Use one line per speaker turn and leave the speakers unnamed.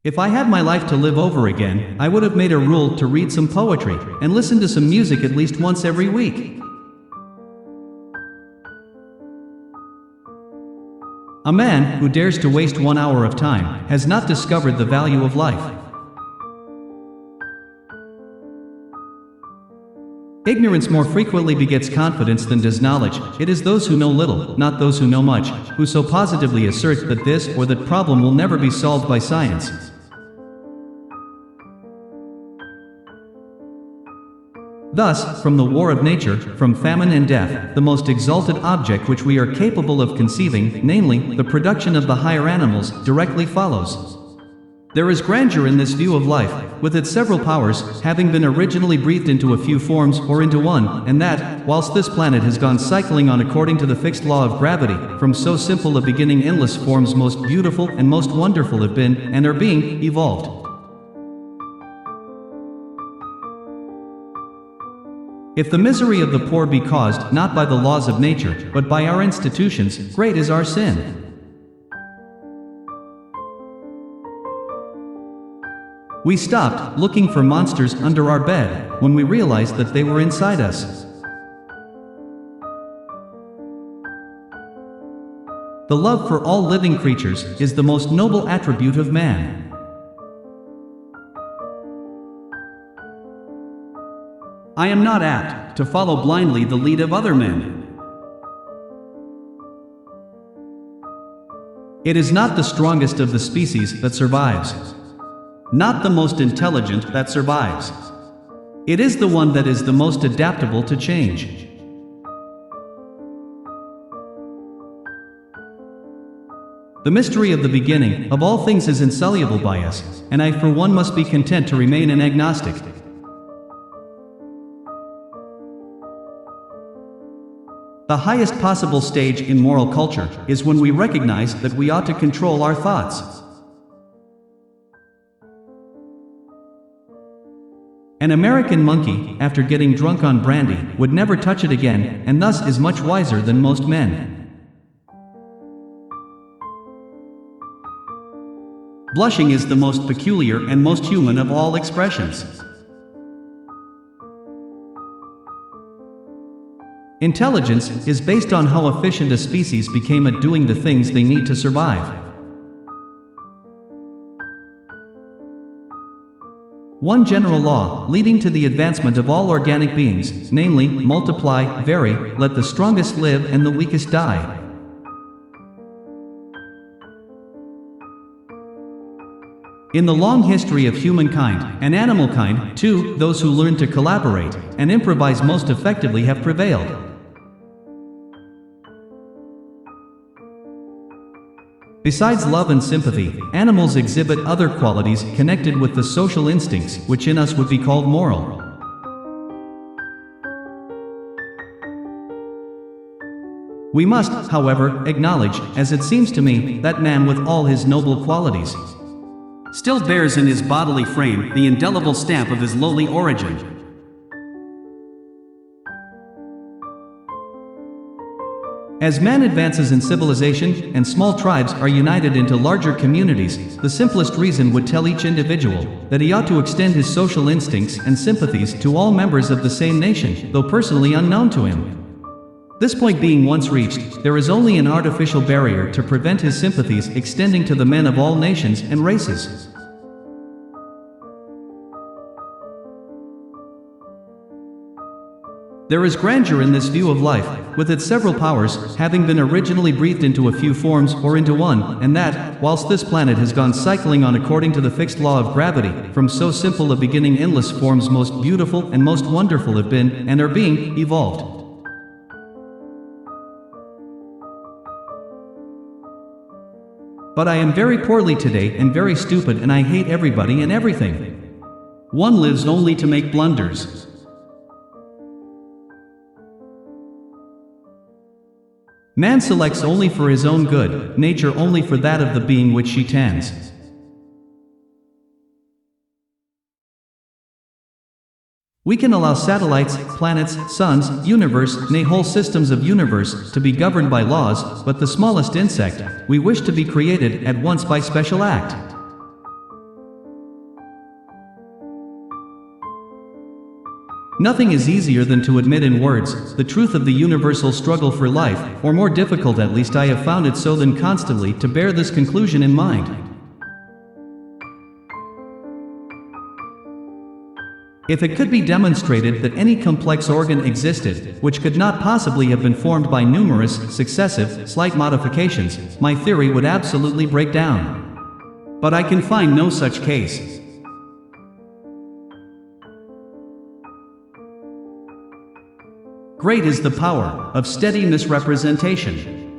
If I had my life to live over again, I would have made a rule to read some poetry and listen to some music at least once every week. A man who dares to waste 1 hour of time has not discovered the value of life. Ignorance more frequently begets confidence than does knowledge. It is those who know little, not those who know much, who so positively assert that this or that problem will never be solved by science. Thus, from the war of nature, from famine and death, the most exalted object which we are capable of conceiving, namely, the production of the higher animals, directly follows. There is grandeur in this view of life, with its several powers, having been originally breathed into a few forms, or into one, and that, whilst this planet has gone cycling on according to the fixed law of gravity, from so simple a beginning endless forms most beautiful and most wonderful have been, and are being, evolved. If the misery of the poor be caused, not by the laws of nature, but by our institutions, great is our sin. We stopped looking for monsters under our bed when we realized that they were inside us. The love for all living creatures is the most noble attribute of man. I am not apt to follow blindly the lead of other men. It is not the strongest of the species that survives, not the most intelligent that survives. It is the one that is the most adaptable to change. The mystery of the beginning of all things is insoluble by us, and I for one must be content to remain an agnostic. The highest possible stage in moral culture is when we recognize that we ought to control our thoughts. An American monkey, after getting drunk on brandy, would never touch it again, and thus is much wiser than most men. Blushing is the most peculiar and most human of all expressions. Intelligence is based on how efficient a species became at doing the things they need to survive. One general law, leading to the advancement of all organic beings, namely, multiply, vary, let the strongest live and the weakest die. In the long history of humankind, and animal kind, too, those who learn to collaborate and improvise most effectively have prevailed. Besides love and sympathy, animals exhibit other qualities connected with the social instincts, which in us would be called moral. We must, however, acknowledge, as it seems to me, that man with all his noble qualities still bears in his bodily frame the indelible stamp of his lowly origin. As man advances in civilization, and small tribes are united into larger communities, the simplest reason would tell each individual that he ought to extend his social instincts and sympathies to all members of the same nation, though personally unknown to him. This point being once reached, there is only an artificial barrier to prevent his sympathies extending to the men of all nations and races. There is grandeur in this view of life, with its several powers, having been originally breathed into a few forms, or into one, and that, whilst this planet has gone cycling on according to the fixed law of gravity, from so simple a beginning endless forms most beautiful and most wonderful have been, and are being, evolved. But I am very poorly today and very stupid, and I hate everybody and everything. One lives only to make blunders. Man selects only for his own good, nature only for that of the being which she tends. We can allow satellites, planets, suns, universe, nay whole systems of universe, to be governed by laws, but the smallest insect, we wish to be created at once by special act. Nothing is easier than to admit in words the truth of the universal struggle for life, or more difficult, at least I have found it so, than constantly to bear this conclusion in mind. If it could be demonstrated that any complex organ existed, which could not possibly have been formed by numerous, successive, slight modifications, my theory would absolutely break down. But I can find no such case. Great is the power of steady misrepresentation.